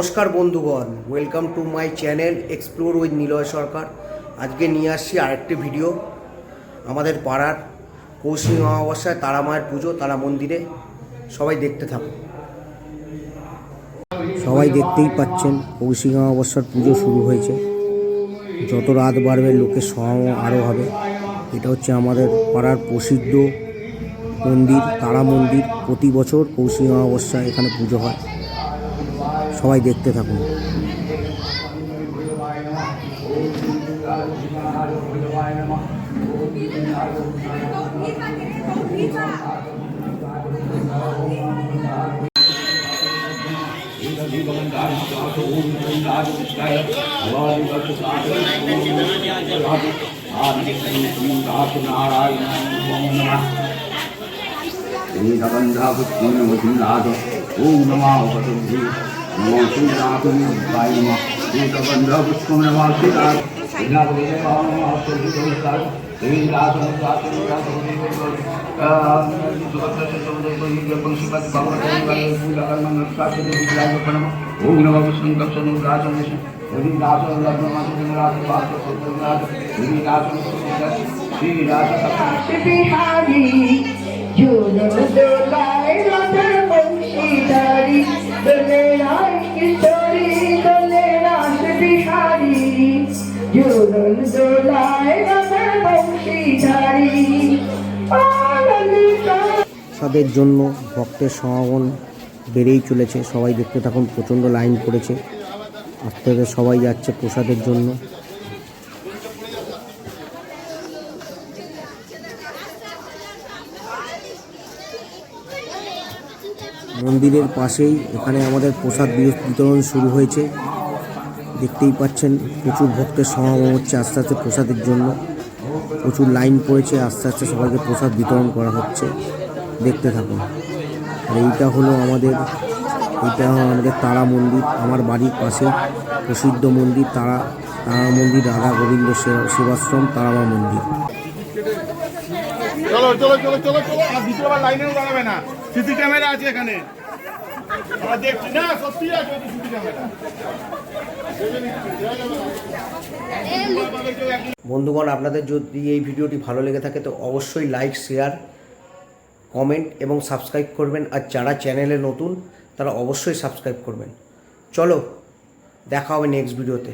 নমস্কার বন্ধুগণ, welcome to my channel explore with Niloy Sarkar. আজকে নিয়ে আসছি আরেকটি ভিডিও। আমাদের পাড়ার কৌশিক অমাবস্যায় তারা মায়ের পুজো, তারা মন্দিরে। সবাই দেখতে থাকুন। সবাই দেখতেই পাচ্ছেন কৌশিক অমাবস্যার পুজো শুরু হয়েছে। যত রাত বাড়বে লোকের সমাগম আরও হবে। এটা হচ্ছে আমাদের পাড়ার প্রসিদ্ধ মন্দির, তারা মন্দির। প্রতি বছর কৌশিক অমাবস্যায় এখানে পুজো হয়। সবাই দেখতে থাকুন। ओम नमः भगवते नमो श्रीराघवाय नमः श्रीगंधा पुष्पम नमः श्रीराघ श्रीराघवे नमः श्रीराघ श्रीराघ ओम नमः विष्णु राज बिहारी झूलो डोलाए राधा बंशीधारी डोले राय किशोरी डोले रास बिहारी झूलो डोलाए राधा बंशीधारी প্রসাদের জন্য ভক্তের সমাগম বেড়েই চলেছে। সবাই দেখতে থাকুন। প্রচণ্ড লাইন পড়েছে। আস্তে আস্তে সবাই যাচ্ছে প্রসাদের জন্য। মন্দিরের পাশেই এখানে আমাদের প্রসাদ বিতরণ শুরু হয়েছে। দেখতেই পাচ্ছেন প্রচুর ভক্তের সমাগম হচ্ছে আস্তে আস্তে প্রসাদের জন্য। প্রচুর লাইন পড়েছে। আস্তে আস্তে সবাইকে প্রসাদ বিতরণ করা হচ্ছে। দেখতে থাকুন। আর এইটা হলো আমাদের তারা মন্দির। আমার বাড়ির পাশে প্রসিদ্ধ মন্দির তারা মন্দির, রাধা গোবিন্দ সেবাশ্রম তারামা মন্দির। চলো চলো চলো চলো চলো। আর দ্বিতীয়বার লাইনেও দাঁড়াবে না, সিসি ক্যামেরা আছে এখানে। আমরা দেখছি না, সত্যি আছে সিসি ক্যামেরা। বন্ধুগণ, আপনাদের যদি এই ভিডিওটি ভালো লেগে থাকে তো অবশ্যই লাইক, শেয়ার, কমেন্ট এবং সাবস্ক্রাইব করবেন। আর যারা চ্যানেলে নতুন তারা অবশ্যই সাবস্ক্রাইব করবেন। চলো, দেখা হবে নেক্সট ভিডিওতে।